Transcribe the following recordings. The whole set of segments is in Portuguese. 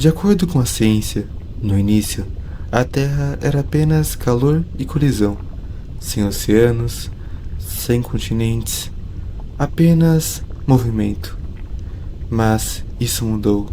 De acordo com a ciência, no início, a Terra era apenas calor e colisão, sem oceanos, sem continentes, apenas movimento. Mas isso mudou.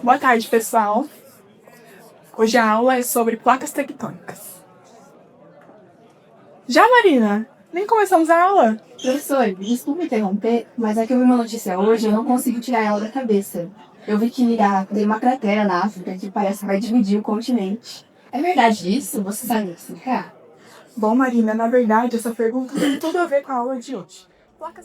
Boa tarde, pessoal. Hoje a aula é sobre placas tectônicas. Já, Marina? Nem começamos a aula. Professor, desculpe interromper, mas é que eu vi uma notícia hoje e eu não consigo tirar ela da cabeça. Eu vi que tem uma cratera na África que parece que vai dividir o continente. É verdade isso? Você sabe explicar? Bom, Marina, na verdade, essa pergunta tem tudo a ver com a aula de hoje.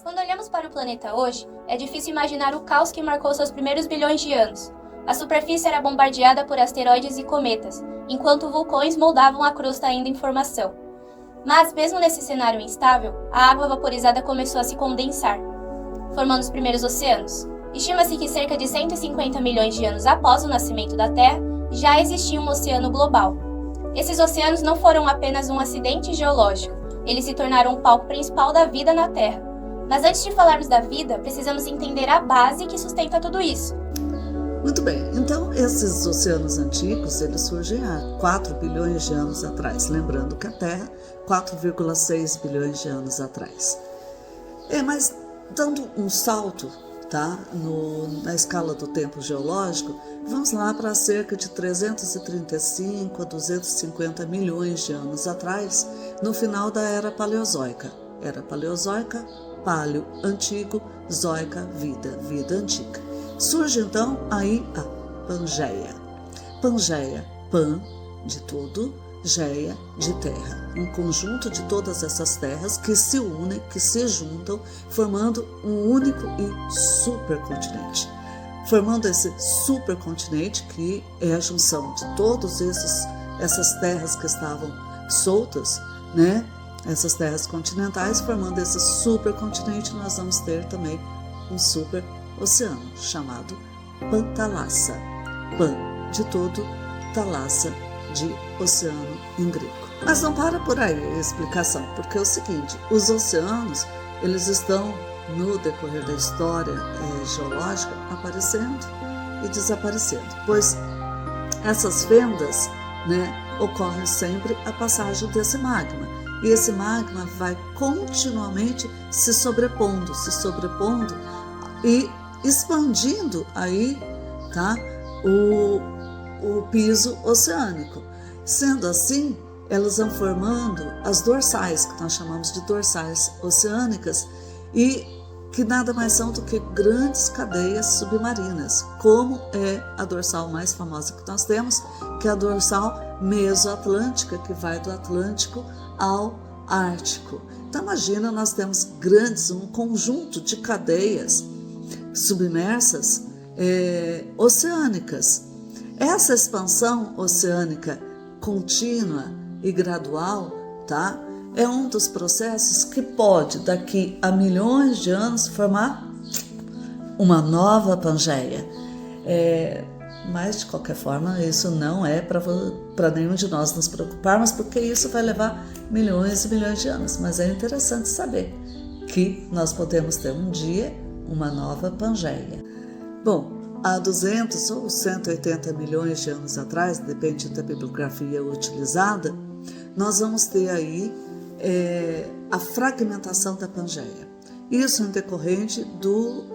Quando olhamos para o planeta hoje, é difícil imaginar o caos que marcou seus primeiros bilhões de anos. A superfície era bombardeada por asteroides e cometas, enquanto vulcões moldavam a crosta ainda em formação. Mas, mesmo nesse cenário instável, a água vaporizada começou a se condensar, formando os primeiros oceanos. Estima-se que cerca de 150 milhões de anos após o nascimento da Terra, já existia um oceano global. Esses oceanos não foram apenas um acidente geológico, eles se tornaram o palco principal da vida na Terra. Mas antes de falarmos da vida, precisamos entender a base que sustenta tudo isso. Muito bem, então esses oceanos antigos, eles surgem há 4 bilhões de anos atrás, lembrando que a Terra, 4,6 bilhões de anos atrás. Mas dando um salto, tá, na escala do tempo geológico, vamos lá para cerca de 335 a 250 milhões de anos atrás, no final da Era Paleozoica. Era Paleozoica, Paleo, Antigo, Zoica, Vida Antiga. Surge então aí a Pangeia. Pangeia, pan, de tudo, geia, de terra. Um conjunto de todas essas terras que se unem, que se juntam, formando um único e supercontinente. Formando esse supercontinente que é a junção de todas essas terras que estavam soltas, né? Essas terras continentais, formando esse supercontinente, nós vamos ter também um super oceano, chamado Pantalassa. Pan, de todo, Talassa, de oceano em grego. Mas não para por aí a explicação, porque é o seguinte, os oceanos, eles estão, no decorrer da história geológica, aparecendo e desaparecendo, pois essas fendas, né, ocorre sempre a passagem desse magma, e esse magma vai continuamente se sobrepondo e expandindo aí, tá, o piso oceânico. Sendo assim, elas vão formando as dorsais, que nós chamamos de dorsais oceânicas, e que nada mais são do que grandes cadeias submarinas, como é a dorsal mais famosa que nós temos, que é a dorsal mesoatlântica, que vai do Atlântico ao Ártico. Então imagina, nós temos um conjunto de cadeias submersas oceânicas. Essa expansão oceânica contínua e gradual, tá? É um dos processos que pode, daqui a milhões de anos, formar uma nova Pangeia. Mas, de qualquer forma, isso não é para nenhum de nós nos preocuparmos, porque isso vai levar milhões e milhões de anos. Mas é interessante saber que nós podemos ter um dia uma nova Pangeia. Bom, há 200 ou 180 milhões de anos atrás, depende da bibliografia utilizada, nós vamos ter aí a fragmentação da Pangeia. Isso em decorrente do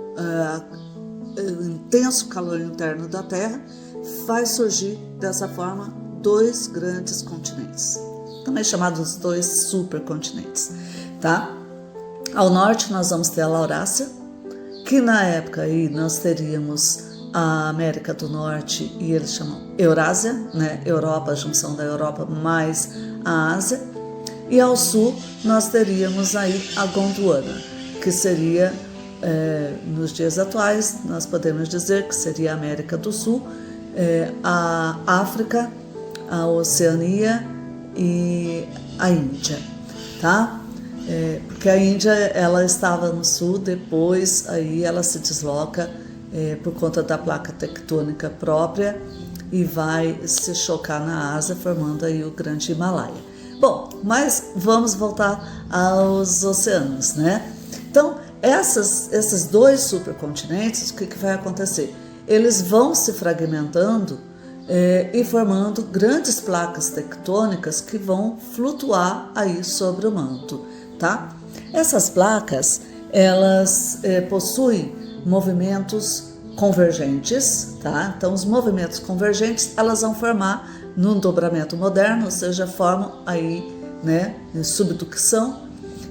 intenso calor interno da Terra, faz surgir dessa forma dois grandes continentes, também chamados dois supercontinentes, tá? Ao norte nós vamos ter a Laurásia, que na época aí nós teríamos a América do Norte e eles chamam Eurásia, né? Europa, a junção da Europa mais a Ásia. E ao sul nós teríamos aí a Gondwana, que seria, nos dias atuais, nós podemos dizer que seria a América do Sul, a África, a Oceania e a Índia, tá? Porque a Índia, ela estava no sul, depois aí ela se desloca por conta da placa tectônica própria e vai se chocar na Ásia, formando aí o Grande Himalaia. Bom, mas vamos voltar aos oceanos, né? Então, esses dois supercontinentes, o que vai acontecer? Eles vão se fragmentando e formando grandes placas tectônicas que vão flutuar aí sobre o manto, tá? Essas placas, elas possuem movimentos convergentes, tá? Então, os movimentos convergentes, elas vão formar num dobramento moderno, ou seja, formam aí, né, em subducção,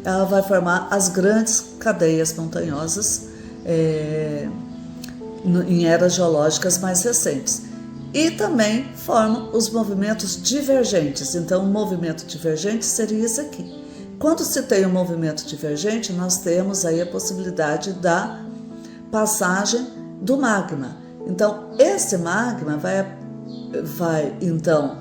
ela vai formar as grandes cadeias montanhosas em eras geológicas mais recentes. E também formam os movimentos divergentes. Então, o movimento divergente seria esse aqui. Quando se tem um movimento divergente, nós temos aí a possibilidade da passagem do magma. Então, esse magma vai então,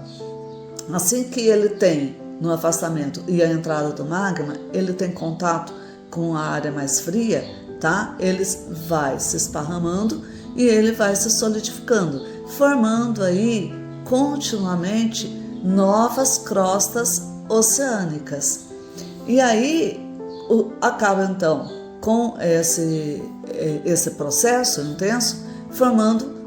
assim que ele tem no afastamento e a entrada do magma, ele tem contato com a área mais fria, tá? Ele vai se esparramando e ele vai se solidificando, formando aí continuamente novas crostas oceânicas. E aí acaba então com esse processo intenso formando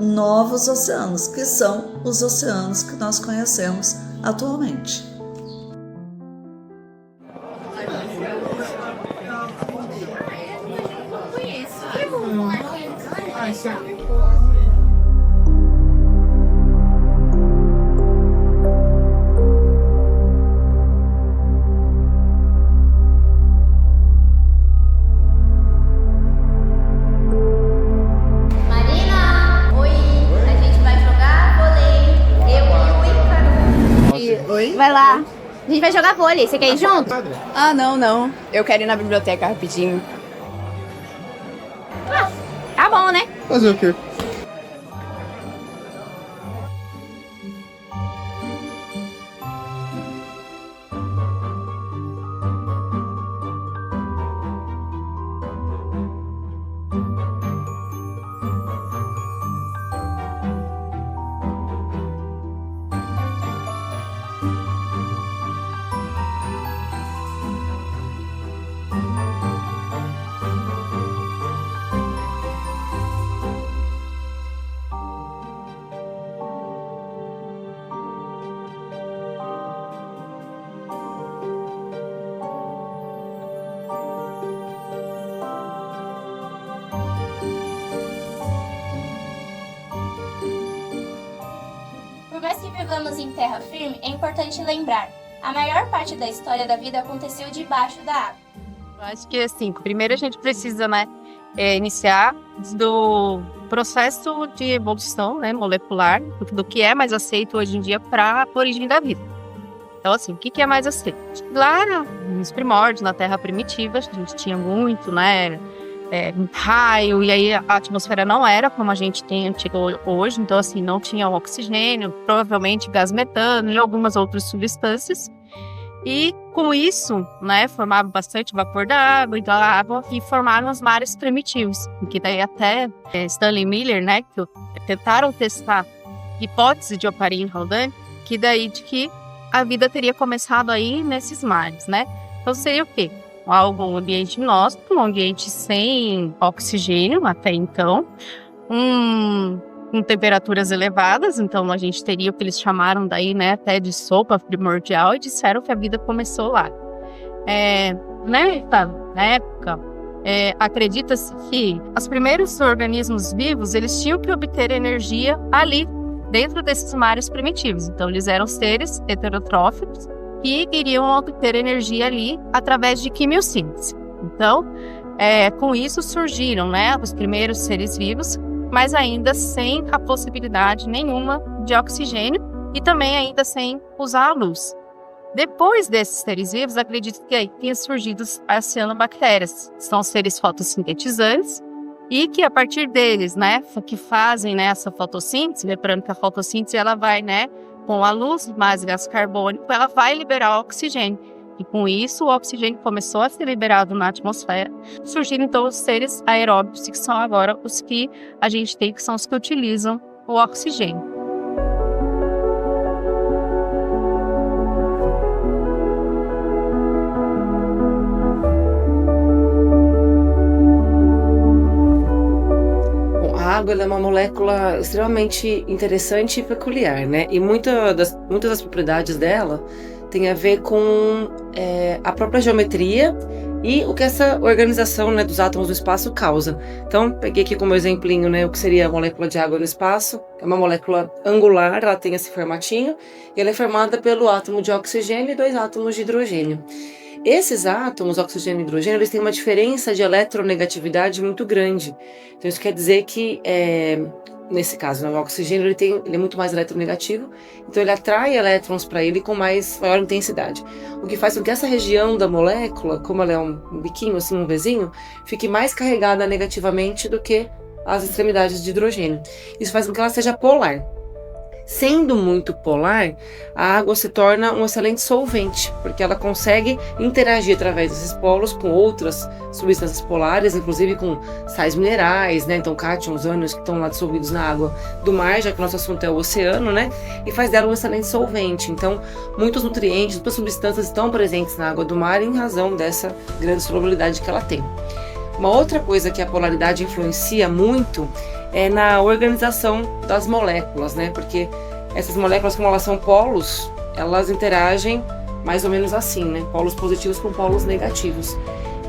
novos oceanos, que são os oceanos que nós conhecemos atualmente. Vai lá. A gente vai jogar vôlei. Você quer ir junto? Ah, não. Eu quero ir na biblioteca rapidinho. Tá bom, né? Fazer o quê? Por mais que vivamos em terra firme, é importante lembrar: a maior parte da história da vida aconteceu debaixo da água. Acho que, assim, primeiro a gente precisa, né, iniciar do processo de evolução, né, molecular, do que é mais aceito hoje em dia para a origem da vida. Então, assim, o que é mais aceito? Lá nos primórdios, na Terra primitiva, a gente tinha muito, né, raio, e aí a atmosfera não era como a gente tem hoje, então, assim, não tinha oxigênio, provavelmente gás metano e algumas outras substâncias. E com isso, né, formava bastante vapor da água e da água e formaram os mares primitivos. Que daí até Stanley Miller, né, que tentaram testar a hipótese de Oparin Haldane, que daí de que a vida teria começado aí nesses mares, né? Então seria o quê? Um ambiente inóspito, um ambiente sem oxigênio até então, com temperaturas elevadas, então a gente teria o que eles chamaram daí, né, até de sopa primordial, e disseram que a vida começou lá. Na época, acredita-se que os primeiros organismos vivos, eles tinham que obter energia ali, dentro desses mares primitivos. Então eles eram seres heterotróficos que iriam obter energia ali através de quimiossíntese. Então, com isso surgiram, né, os primeiros seres vivos, mas ainda sem a possibilidade nenhuma de oxigênio e também ainda sem usar a luz. Depois desses seres vivos, acredito que aí tenha surgido as cianobactérias, que são seres fotossintetizantes, e que a partir deles, né, que fazem, né, essa fotossíntese, lembrando que a fotossíntese ela vai, né, com a luz mais gás carbônico, ela vai liberar oxigênio. E com isso, o oxigênio começou a ser liberado na atmosfera. Surgiram então os seres aeróbicos, que são agora os que a gente tem, que são os que utilizam o oxigênio. A água é uma molécula extremamente interessante e peculiar, né? E muitas das propriedades dela tem a ver com a própria geometria e o que essa organização, né, dos átomos do espaço causa. Então, peguei aqui como exemplinho, né, o que seria a molécula de água no espaço. É uma molécula angular, ela tem esse formatinho, e ela é formada pelo átomo de oxigênio e 2 átomos de hidrogênio. Esses átomos, oxigênio e hidrogênio, eles têm uma diferença de eletronegatividade muito grande. Então, isso quer dizer que, nesse caso, o oxigênio ele é muito mais eletronegativo, então ele atrai elétrons para ele com maior intensidade. O que faz com que essa região da molécula, como ela é um biquinho, assim, um Vzinho, fique mais carregada negativamente do que as extremidades de hidrogênio. Isso faz com que ela seja polar. Sendo muito polar, a água se torna um excelente solvente, porque ela consegue interagir através desses polos com outras substâncias polares, inclusive com sais minerais, né? Então cátions, ânions que estão lá dissolvidos na água do mar, já que o nosso assunto é o oceano, né? E faz dela um excelente solvente. Então, muitos nutrientes, muitas substâncias estão presentes na água do mar em razão dessa grande solubilidade que ela tem. Uma outra coisa que a polaridade influencia muito é na organização das moléculas, né? Porque essas moléculas, como elas são polos, elas interagem mais ou menos assim, né? Polos positivos com polos negativos.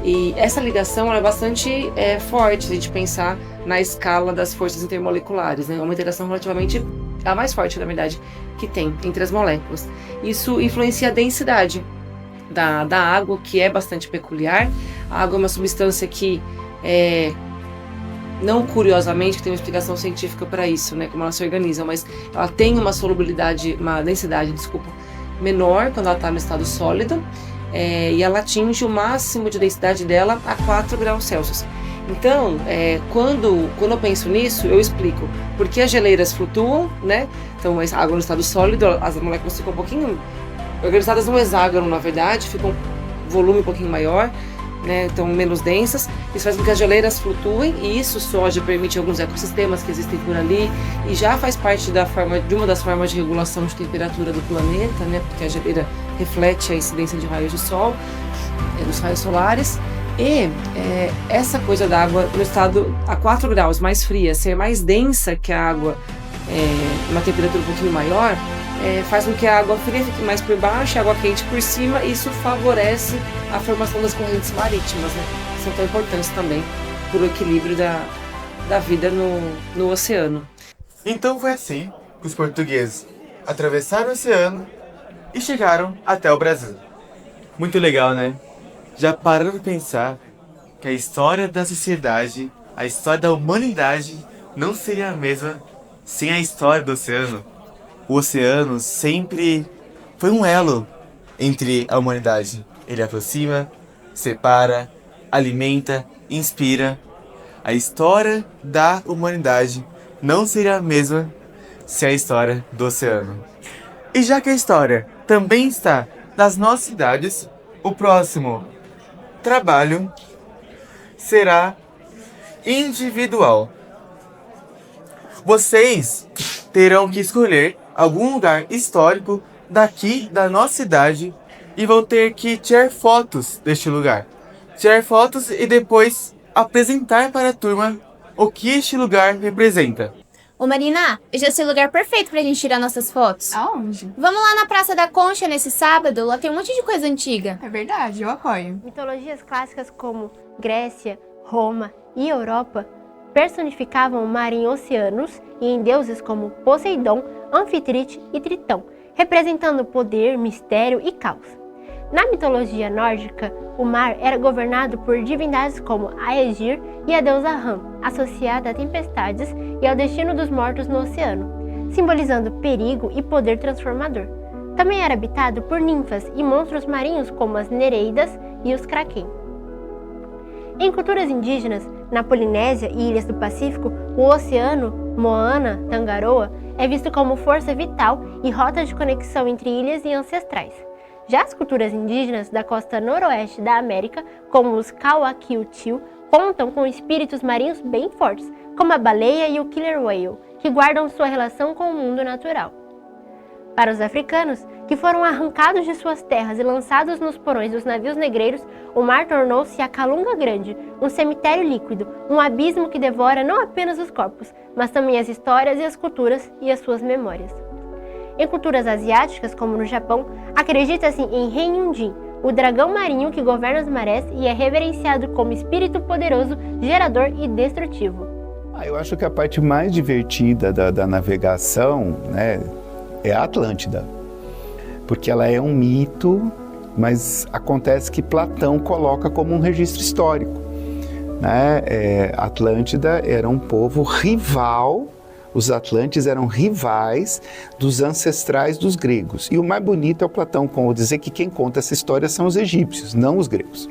E essa ligação ela é bastante forte, se a gente pensar na escala das forças intermoleculares, né? É uma interação relativamente a mais forte, na verdade, que tem entre as moléculas. Isso influencia a densidade da água, que é bastante peculiar. A água é uma substância que não curiosamente, que tem uma explicação científica para isso, né, como ela se organiza, mas ela tem uma densidade, menor quando ela está no estado sólido, e ela atinge o máximo de densidade dela a 4 graus Celsius. Então, quando eu penso nisso, eu explico por que as geleiras flutuam, né? Então, a água no estado sólido, as moléculas ficam um pouquinho organizadas num hexágono, na verdade, ficam um volume um pouquinho maior, né, então menos densas. Isso faz com que as geleiras flutuem, e isso só já permite alguns ecossistemas que existem por ali, e já faz parte de uma das formas de regulação de temperatura do planeta, né, porque a geleira reflete a incidência de raios de sol, dos raios solares. E essa coisa da água no estado a 4 graus mais fria, ser mais densa que a água uma temperatura um pouquinho maior, faz com que a água fria fique mais por baixo e a água quente por cima, e isso favorece a formação das correntes marítimas, né? Que são tão importantes também para o equilíbrio da vida no oceano. Então foi assim que os portugueses atravessaram o oceano e chegaram até o Brasil. Muito legal, né? Já pararam para pensar que a história da sociedade, a história da humanidade, não seria a mesma sem a história do oceano? O oceano sempre foi um elo entre a humanidade. Ele aproxima, separa, alimenta, inspira. A história da humanidade não seria a mesma sem a história do oceano. E já que a história também está nas nossas cidades, o próximo trabalho será individual. Vocês terão que escolher algum lugar histórico daqui da nossa cidade e vão ter que tirar fotos deste lugar. Tirar fotos e depois apresentar para a turma o que este lugar representa. Ô Marina, eu já sei o lugar perfeito pra gente tirar nossas fotos. Aonde? Vamos lá na Praça da Concha nesse sábado, lá tem um monte de coisa antiga. É verdade, eu apoio. Mitologias clássicas como Grécia, Roma e Europa personificavam o mar em oceanos e em deuses como Poseidon, Anfitrite e Tritão, representando poder, mistério e caos. Na mitologia nórdica, o mar era governado por divindades como Aegir e a deusa Ran, associada a tempestades e ao destino dos mortos no oceano, simbolizando perigo e poder transformador. Também era habitado por ninfas e monstros marinhos como as Nereidas e os Kraken. Em culturas indígenas, na Polinésia e ilhas do Pacífico, o oceano, Moana, Tangaroa, é visto como força vital e rota de conexão entre ilhas e ancestrais. Já as culturas indígenas da costa noroeste da América, como os Kawakiutiu, contam com espíritos marinhos bem fortes, como a baleia e o killer whale, que guardam sua relação com o mundo natural. Para os africanos, que foram arrancados de suas terras e lançados nos porões dos navios negreiros, o mar tornou-se a Calunga Grande, um cemitério líquido, um abismo que devora não apenas os corpos, mas também as histórias e as culturas e as suas memórias. Em culturas asiáticas, como no Japão, acredita-se em Renjin, o dragão marinho que governa as marés e é reverenciado como espírito poderoso, gerador e destrutivo. Eu acho que a parte mais divertida da navegação, né, é a Atlântida, porque ela é um mito, mas acontece que Platão coloca como um registro histórico, né? Atlântida era um povo rival. Os Atlantes eram rivais dos ancestrais dos gregos. E o mais bonito é o Platão dizer que quem conta essa história são os egípcios, não os gregos.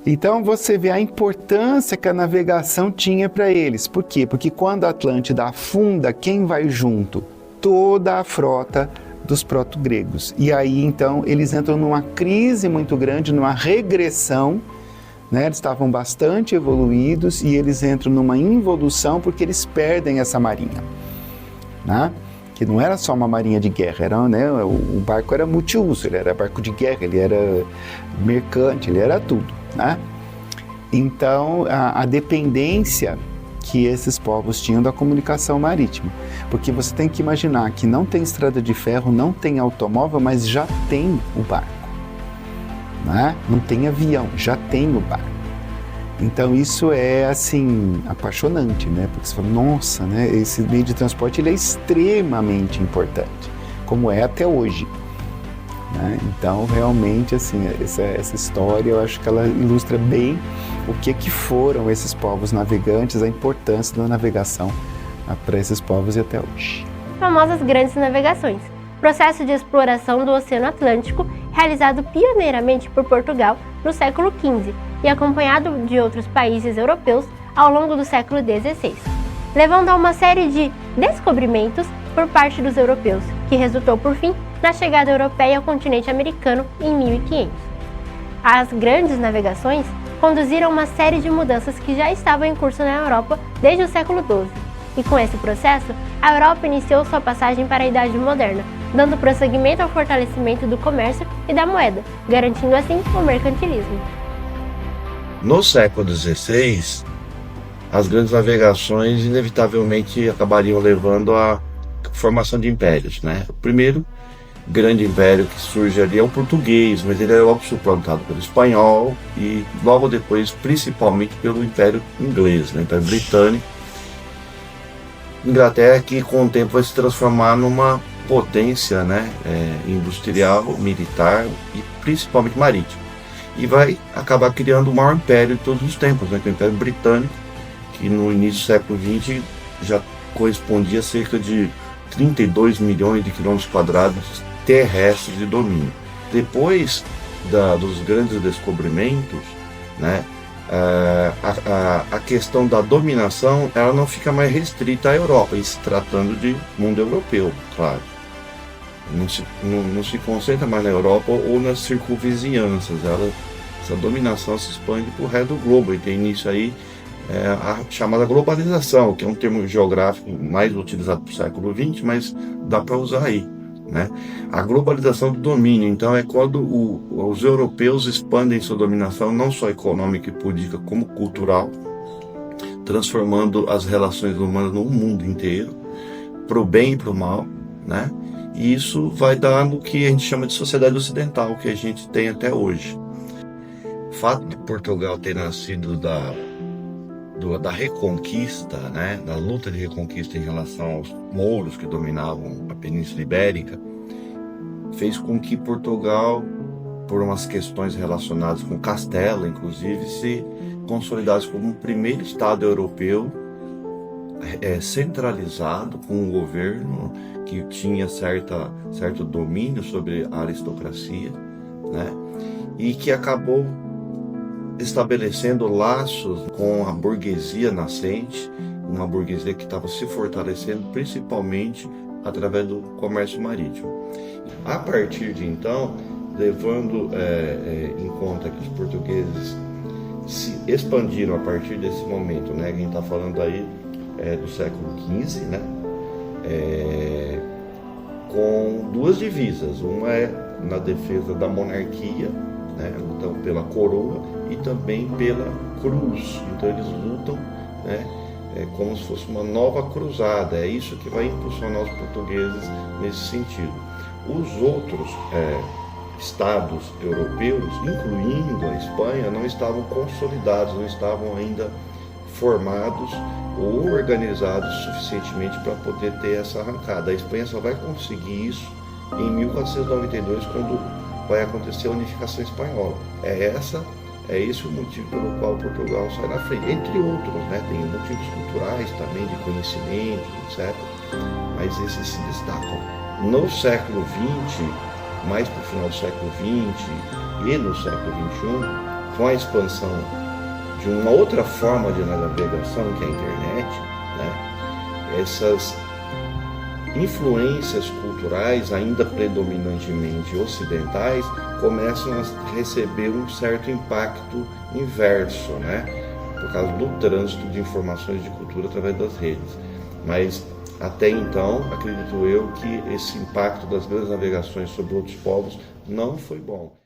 Então você vê a importância que a navegação tinha para eles. Por quê? Porque quando a Atlântida afunda, quem vai junto? Toda a frota dos proto-gregos. E aí então eles entram numa crise muito grande, numa regressão, né? Eles estavam bastante evoluídos e eles entram numa involução porque eles perdem essa marinha, né? Que não era só uma marinha de guerra, era, né? O barco era multiuso, ele era barco de guerra, ele era mercante, ele era tudo, né? Então a dependência que esses povos tinham da comunicação marítima, porque você tem que imaginar que não tem estrada de ferro, não tem automóvel, mas já tem o barco. Né? Não tem avião, já tem o barco. Então isso é assim apaixonante, né? Porque você fala, nossa, né? Esse meio de transporte ele é extremamente importante, como é até hoje. Né? Então realmente assim essa história eu acho que ela ilustra bem o que foram esses povos navegantes, a importância da navegação para esses povos e até hoje. Famosas grandes navegações. Processo de exploração do Oceano Atlântico, realizado pioneiramente por Portugal no século XV e acompanhado de outros países europeus ao longo do século XVI, levando a uma série de descobrimentos por parte dos europeus, que resultou por fim na chegada europeia ao continente americano em 1500. As grandes navegações conduziram uma série de mudanças que já estavam em curso na Europa desde o século XII, e com esse processo, a Europa iniciou sua passagem para a Idade Moderna, dando prosseguimento ao fortalecimento do comércio e da moeda, garantindo assim o mercantilismo. No século XVI, as grandes navegações inevitavelmente acabariam levando à formação de impérios, né? O primeiro grande império que surge ali é o português, mas ele é logo suplantado pelo espanhol e logo depois principalmente pelo Império Inglês, né? Império Britânico. Inglaterra que com o tempo vai se transformar numa potência, né? Industrial, militar e principalmente marítima. e vai acabar criando o maior império de todos os tempos, né, que é o Império Britânico, que no início do século XX já correspondia a cerca de 32 milhões de quilômetros quadrados terrestres de domínio. Depois dos grandes descobrimentos, né, a questão da dominação ela não fica mais restrita à Europa, e se tratando de mundo europeu, claro. Não se concentra mais na Europa ou nas circunvizinhanças. Essa dominação se expande para o resto do globo e tem início aí a chamada globalização, que é um termo geográfico mais utilizado para o século XX, mas dá para usar aí, né? A globalização do domínio, então, é quando os europeus expandem sua dominação não só econômica e política, como cultural, transformando as relações humanas no mundo inteiro, para o bem e para o mal, né? E isso vai dar no que a gente chama de sociedade ocidental, que a gente tem até hoje. O fato de Portugal ter nascido da reconquista, né, da luta de reconquista em relação aos mouros que dominavam a Península Ibérica, fez com que Portugal, por umas questões relacionadas com Castela, inclusive, se consolidasse como o primeiro Estado europeu centralizado, com um governo que tinha certo domínio sobre a aristocracia, né, e que acabou estabelecendo laços com a burguesia nascente, uma burguesia que estava se fortalecendo principalmente através do comércio marítimo. A partir de então, levando em conta que os portugueses se expandiram a partir desse momento, né? A gente está falando aí do século XV, né? Com duas divisas, uma é na defesa da monarquia, né? Então pela coroa e também pela cruz. Então eles lutam, né? Como se fosse uma nova cruzada. É isso que vai impulsionar os portugueses nesse sentido. Os outros estados europeus, incluindo a Espanha, não estavam consolidados, não estavam ainda formados ou organizados suficientemente para poder ter essa arrancada. A Espanha só vai conseguir isso em 1492, quando vai acontecer a unificação espanhola. É esse o motivo pelo qual Portugal sai na frente, entre outros, né? Tem motivos culturais também, de conhecimento, etc. Mas esses se destacam. No século XX, mais para o final do século XX e no século XXI, com a expansão de uma outra forma de navegação, que é a internet, né? Essas influências culturais, ainda predominantemente ocidentais, começam a receber um certo impacto inverso, né? Por causa do trânsito de informações de cultura através das redes. Mas até então, acredito eu que esse impacto das grandes navegações sobre outros povos não foi bom.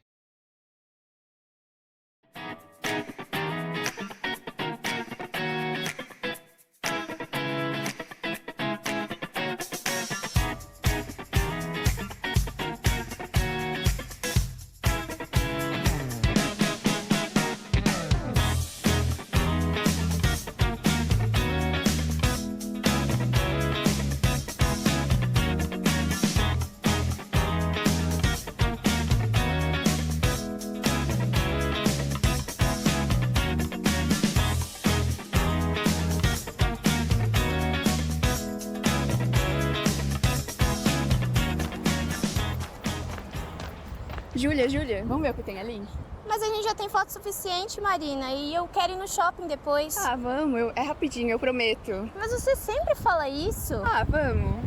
Júlia, vamos ver o que tem ali? Mas a gente já tem foto suficiente, Marina, e eu quero ir no shopping depois. Ah, vamos, é rapidinho, eu prometo. Mas você sempre fala isso. Ah, vamos.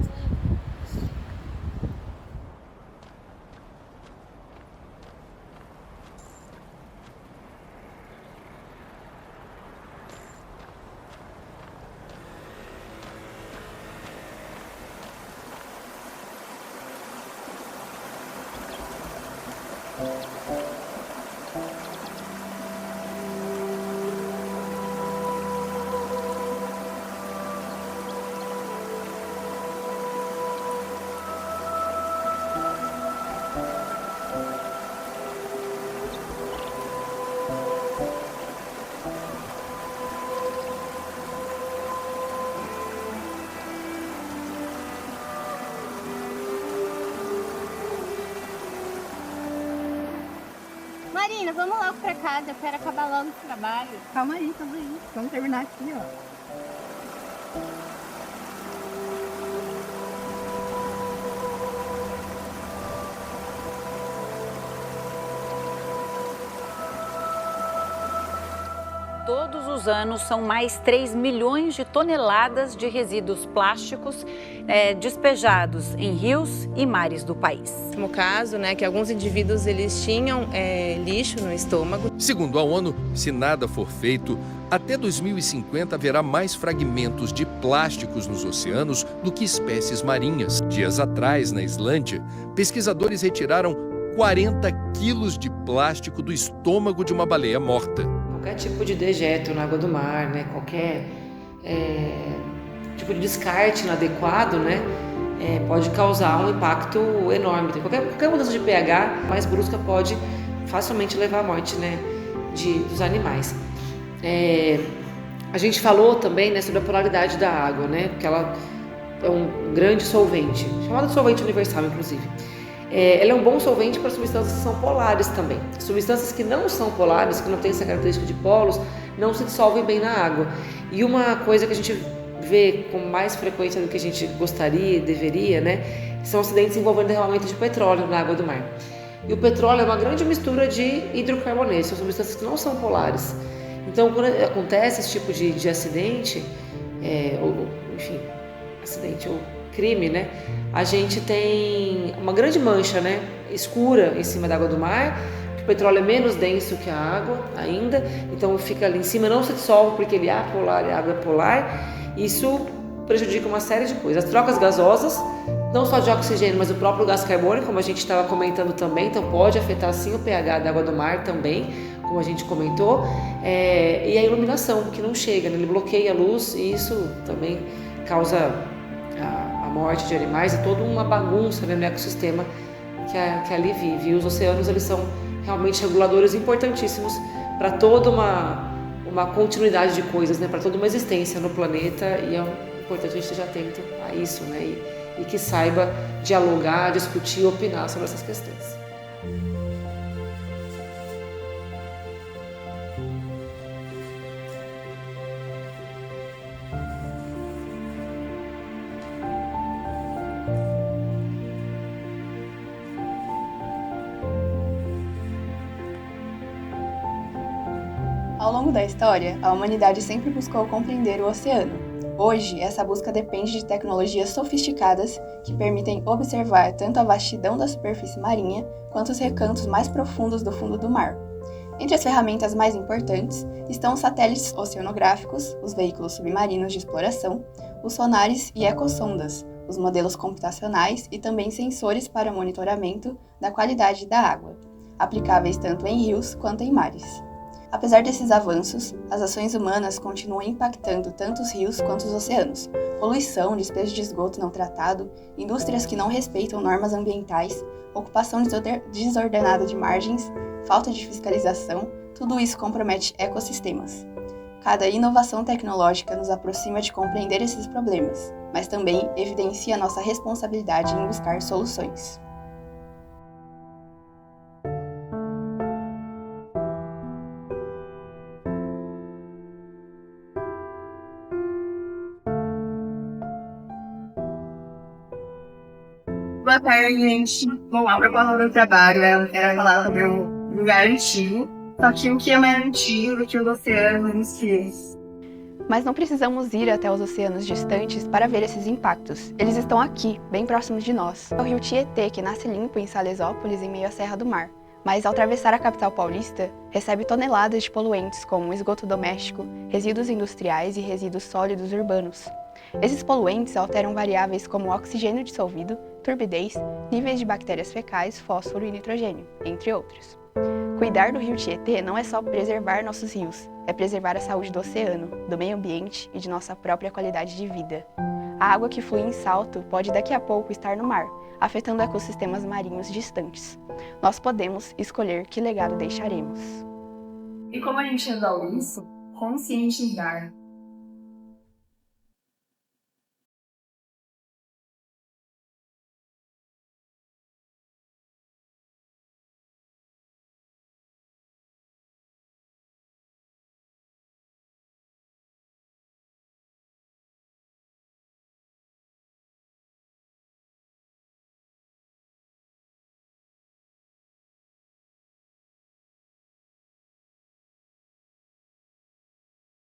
Marina, vamos logo pra casa, eu quero acabar logo o trabalho. Calma aí. Vamos terminar aqui, ó. Todos os anos são mais 3 milhões de toneladas de resíduos plásticos despejados em rios e mares do país. No caso, que alguns indivíduos eles tinham lixo no estômago. Segundo a ONU, se nada for feito, até 2050 haverá mais fragmentos de plásticos nos oceanos do que espécies marinhas. Dias atrás, na Islândia, pesquisadores retiraram 40 quilos de plástico do estômago de uma baleia morta. Qualquer tipo de dejeto na água do mar, qualquer tipo de descarte inadequado, pode causar um impacto enorme. Qualquer mudança de pH mais brusca pode facilmente levar à morte dos animais. A gente falou também sobre a polaridade da água, porque ela é um grande solvente, chamado de solvente universal, inclusive. Ela é um bom solvente para substâncias que são polares também. Substâncias que não são polares, que não têm essa característica de polos, não se dissolvem bem na água. E uma coisa que a gente vê com mais frequência do que a gente gostaria e deveria, são acidentes envolvendo derramamento de petróleo na água do mar. E o petróleo é uma grande mistura de hidrocarbonetos, são substâncias que não são polares. Então, quando acontece esse tipo de acidente, acidente ou crime, a gente tem uma grande mancha, escura em cima da água do mar. O petróleo é menos denso que a água ainda, então fica ali em cima, não se dissolve porque ele é apolar e a água é polar. Isso prejudica uma série de coisas. As trocas gasosas, não só de oxigênio, mas o próprio gás carbônico, como a gente estava comentando também, então pode afetar sim o pH da água do mar também, como a gente comentou, e a iluminação, que não chega, ele bloqueia a luz e isso também causa a morte de animais e toda uma bagunça no ecossistema que ali vive. E os oceanos, eles são realmente reguladores importantíssimos para toda uma continuidade de coisas, para toda uma existência no planeta, e é importante a gente esteja atento a isso, e que saiba dialogar, discutir, opinar sobre essas questões. Ao longo da história, a humanidade sempre buscou compreender o oceano. Hoje, essa busca depende de tecnologias sofisticadas que permitem observar tanto a vastidão da superfície marinha quanto os recantos mais profundos do fundo do mar. Entre as ferramentas mais importantes estão os satélites oceanográficos, os veículos submarinos de exploração, os sonares e ecossondas, os modelos computacionais e também sensores para monitoramento da qualidade da água, aplicáveis tanto em rios quanto em mares. Apesar desses avanços, as ações humanas continuam impactando tanto os rios quanto os oceanos. Poluição, despejo de esgoto não tratado, indústrias que não respeitam normas ambientais, ocupação desordenada de margens, falta de fiscalização, tudo isso compromete ecossistemas. Cada inovação tecnológica nos aproxima de compreender esses problemas, mas também evidencia nossa responsabilidade em buscar soluções. Boa tarde, gente. Bom, a proposta do trabalho era falar sobre um lugar antigo, só que o que é mais antigo do que o oceano em si. Mas não precisamos ir até os oceanos distantes para ver esses impactos. Eles estão aqui, bem próximos de nós. É o rio Tietê, que nasce limpo em Salesópolis, em meio à Serra do Mar. Mas ao atravessar a capital paulista, recebe toneladas de poluentes como esgoto doméstico, resíduos industriais e resíduos sólidos urbanos. Esses poluentes alteram variáveis como oxigênio dissolvido, turbidez, níveis de bactérias fecais, fósforo e nitrogênio, entre outros. Cuidar do rio Tietê não é só preservar nossos rios, é preservar a saúde do oceano, do meio ambiente e de nossa própria qualidade de vida. A água que flui em Salto pode daqui a pouco estar no mar, afetando ecossistemas marinhos distantes. Nós podemos escolher que legado deixaremos. E como a gente resolve isso? Conscientizar.